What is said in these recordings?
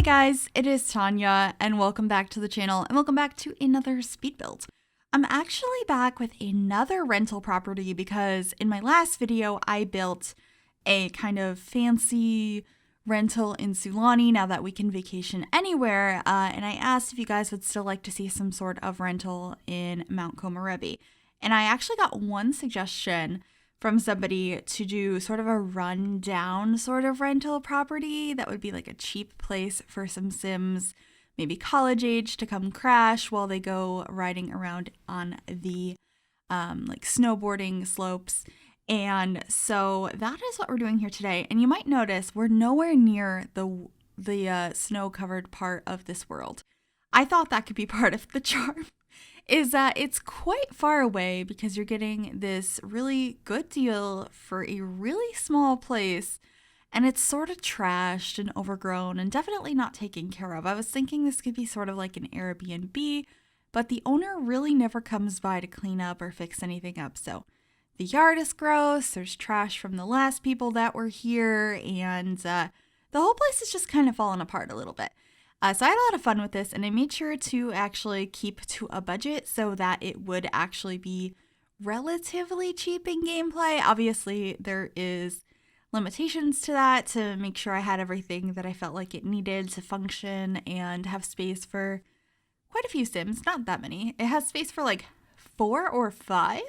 Hey guys, it is Tanya, and welcome back to the channel, and welcome back to another speed build. I'm actually back with another rental property because in my last video, I built a kind of fancy rental in Sulani now that we can vacation anywhere, and I asked if you guys would still like to see some sort of rental in Mount Komorebi. And I actually got one suggestion from somebody to do sort of a rundown sort of rental property that would be like a cheap place for some Sims, maybe college age, to come crash while they go riding around on the like snowboarding slopes. And so that is what we're doing here today. And you might notice we're nowhere near the snow-covered part of this world. I thought that could be part of the charm. Is that it's quite far away because you're getting this really good deal for a really small place, and it's sort of trashed and overgrown and definitely not taken care of. I was thinking this could be sort of like an Airbnb, but the owner really never comes by to clean up or fix anything up. So the yard is gross, there's trash from the last people that were here, and the whole place is just kind of falling apart a little bit. So I had a lot of fun with this, and I made sure to actually keep to a budget so that it would actually be relatively cheap in gameplay. Obviously, there is limitations to that to make sure I had everything that I felt like it needed to function and have space for quite a few Sims, not that many. It has space for like 4 or 5.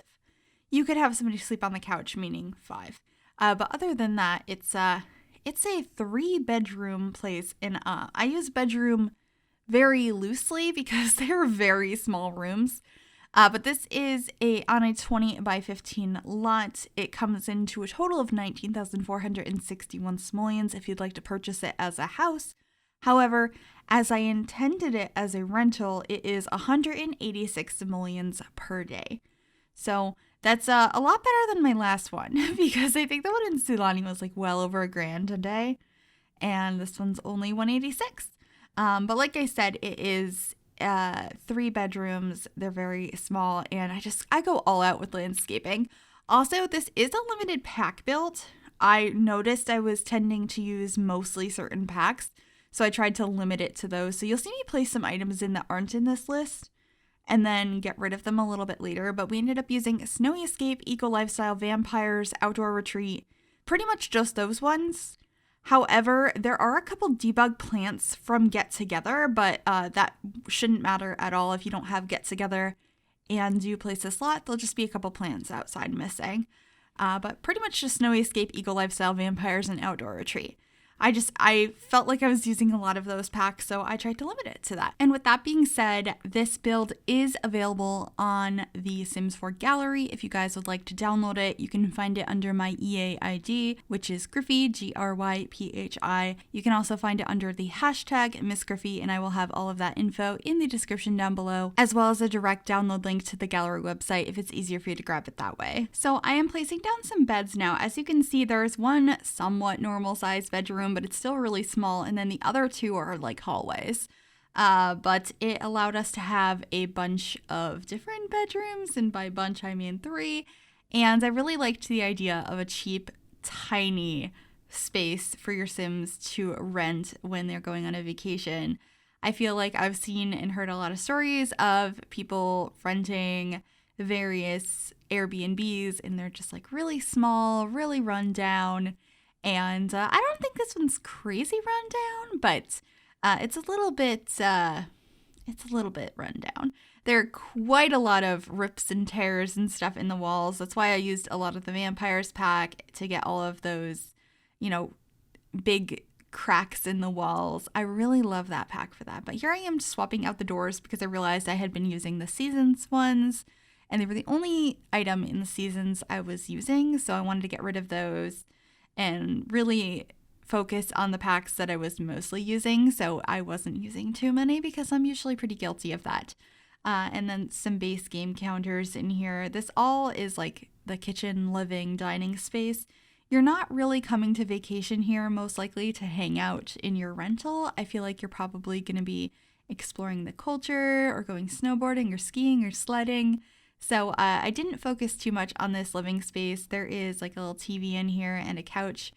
You could have somebody sleep on the couch, meaning 5. But other than that, it's a 3-bedroom place, and I use bedroom very loosely because they're very small rooms. But this is on a 20 by 15 lot. It comes into a total of 19,461 simoleons if you'd like to purchase it as a house. However, as I intended it as a rental, it is 186 simoleons per day. So that's a lot better than my last one because I think the one in Sulani was like well over $1,000 a day, and this one's only 186. But like I said, it is 3 bedrooms. They're very small, and I go all out with landscaping. Also, this is a limited pack build. I noticed I was tending to use mostly certain packs, so I tried to limit it to those. So you'll see me place some items in that aren't in this list and then get rid of them a little bit later. But we ended up using Snowy Escape, Eco Lifestyle, Vampires, Outdoor Retreat, pretty much just those ones. However, there are a couple debug plants from Get Together, but that shouldn't matter at all if you don't have Get Together and you place a slot. There'll just be a couple plants outside missing. But pretty much just Snowy Escape, Eco Lifestyle, Vampires, and Outdoor Retreat. I felt like I was using a lot of those packs, so I tried to limit it to that. And with that being said, this build is available on the Sims 4 gallery. If you guys would like to download it, you can find it under my EA ID, which is Gryphi, Gryphi. You can also find it under the hashtag MissGryphi, and I will have all of that info in the description down below, as well as a direct download link to the gallery website if it's easier for you to grab it that way. So I am placing down some beds now. As you can see, there's one somewhat normal sized bedroom, but it's still really small, and then the other 2 are like hallways. But it allowed us to have a bunch of different bedrooms, and by bunch I mean 3, and I really liked the idea of a cheap, tiny space for your Sims to rent when they're going on a vacation. I feel like I've seen and heard a lot of stories of people renting various Airbnbs, and they're just like really small, really run down. And I don't think this one's crazy rundown, but it's a little bit rundown. There are quite a lot of rips and tears and stuff in the walls. That's why I used a lot of the Vampires pack to get all of those, big cracks in the walls. I really love that pack for that. But here I am swapping out the doors because I realized I had been using the Seasons ones, and they were the only item in the Seasons I was using, so I wanted to get rid of those and really focus on the packs that I was mostly using, so I wasn't using too many because I'm usually pretty guilty of that. And then some base game counters in here. This all is like the kitchen, living, dining space. You're not really coming to vacation here most likely to hang out in your rental. I feel like you're probably going to be exploring the culture or going snowboarding or skiing or sledding. So I didn't focus too much on this living space. There is like a little TV in here and a couch,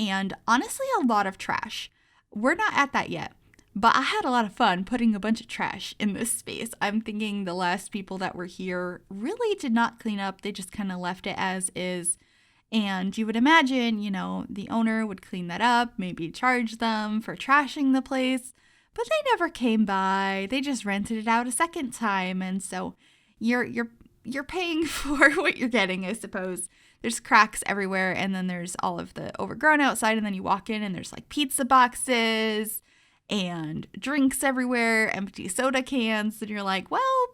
and honestly a lot of trash. We're not at that yet. But I had a lot of fun putting a bunch of trash in this space. I'm thinking the last people that were here really did not clean up. They just kind of left it as is. And you would imagine, you know, the owner would clean that up, maybe charge them for trashing the place. But they never came by. They just rented it out a second time. And so you're paying for what you're getting, I suppose. There's cracks everywhere, and then there's all of the overgrown outside, and then you walk in and there's like pizza boxes and drinks everywhere, empty soda cans, and you're like, well,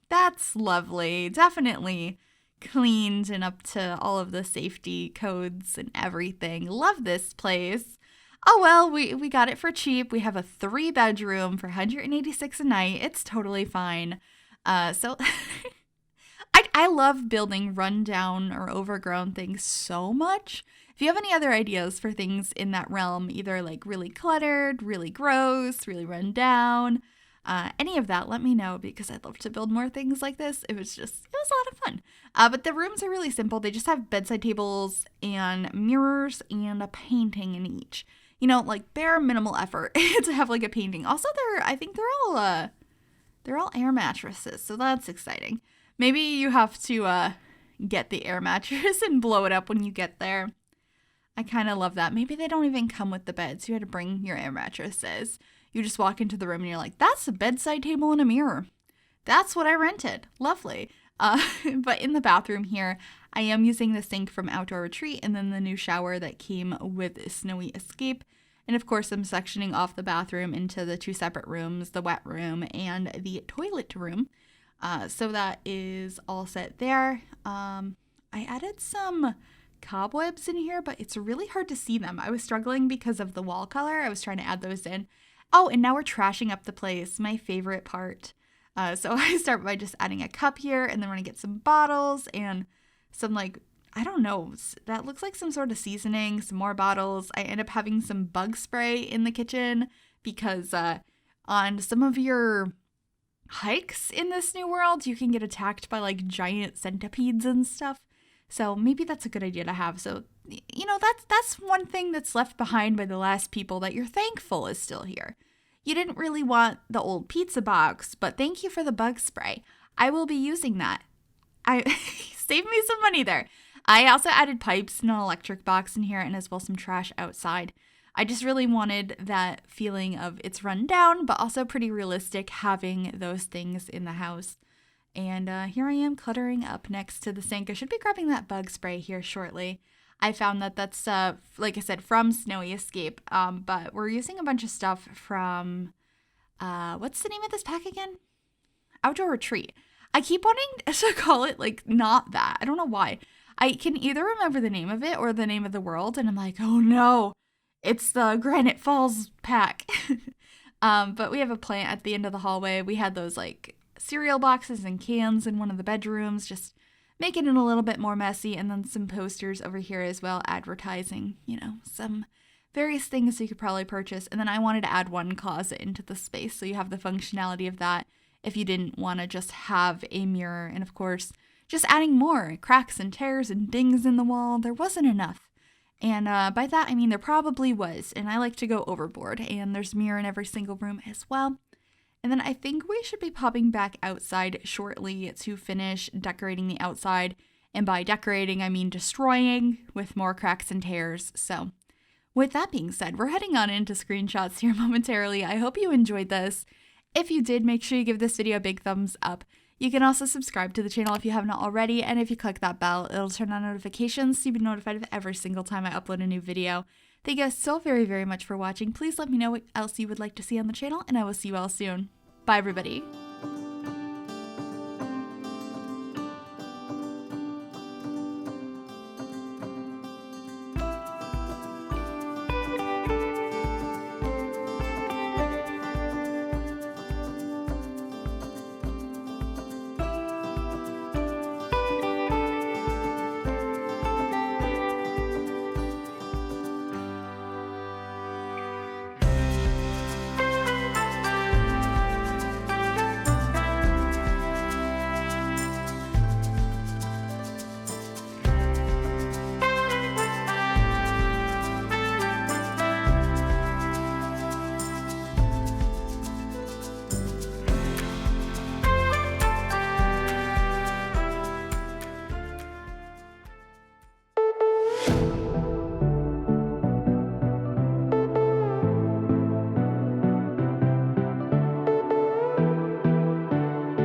that's lovely. Definitely cleaned and up to all of the safety codes and everything. Love this place. Oh well, we got it for cheap. We have a 3-bedroom for $186 a night. It's totally fine. So I love building rundown or overgrown things so much. If you have any other ideas for things in that realm, either like really cluttered, really gross, really run down, any of that, let me know, because I'd love to build more things like this. It was a lot of fun. But the rooms are really simple. They just have bedside tables and mirrors and a painting in each. You know, like bare minimal effort to have like a painting. Also, I think they're all air mattresses, so that's exciting. Maybe you have to get the air mattress and blow it up when you get there. I kind of love that. Maybe they don't even come with the beds. You had to bring your air mattresses. You just walk into the room and you're like, that's a bedside table and a mirror. That's what I rented. Lovely. But in the bathroom here, I am using the sink from Outdoor Retreat and then the new shower that came with Snowy Escape. And of course, I'm sectioning off the bathroom into the 2 separate rooms, the wet room and the toilet room. So that is all set there. I added some cobwebs in here, but it's really hard to see them. I was struggling because of the wall color. I was trying to add those in. Oh, and now we're trashing up the place. My favorite part. So I start by just adding a cup here, and then we're going to get some bottles and some, like, I don't know, that looks like some sort of seasoning, some more bottles. I end up having some bug spray in the kitchen because on some of your hikes in this new world, you can get attacked by like giant centipedes and stuff. So maybe that's a good idea to have. So, you know, that's one thing that's left behind by the last people that you're thankful is still here. You didn't really want the old pizza box, but thank you for the bug spray. I will be using that. I saved me some money there. I also added pipes and an electric box in here and as well some trash outside. I just really wanted that feeling of it's run down, but also pretty realistic having those things in the house. And here I am cluttering up next to the sink. I should be grabbing that bug spray here shortly. I found that that's, like I said, from Snowy Escape, but we're using a bunch of stuff from, what's the name of this pack again? Outdoor Retreat. I keep wanting to call it, like, not that. I don't know why. I can either remember the name of it or the name of the world, and I'm like, oh no, it's the Granite Falls pack. But we have a plant at the end of the hallway. We had those, like, cereal boxes and cans in one of the bedrooms, just making it a little bit more messy, and then some posters over here as well, advertising, you know, some various things you could probably purchase. And then I wanted to add one closet into the space, so you have the functionality of that if you didn't want to just have a mirror. And of course, just adding more cracks and tears and dings in the wall. There wasn't enough. And by that, I mean there probably was, and I like to go overboard, and there's a mirror in every single room as well. And then I think we should be popping back outside shortly to finish decorating the outside. And by decorating, I mean destroying with more cracks and tears. So with that being said, we're heading on into screenshots here momentarily. I hope you enjoyed this. If you did, make sure you give this video a big thumbs up. You can also subscribe to the channel if you haven't already. And if you click that bell, it'll turn on notifications so you'll be notified of every single time I upload a new video. Thank you guys so very, very much for watching. Please let me know what else you would like to see on the channel, and I will see you all soon. Bye, everybody.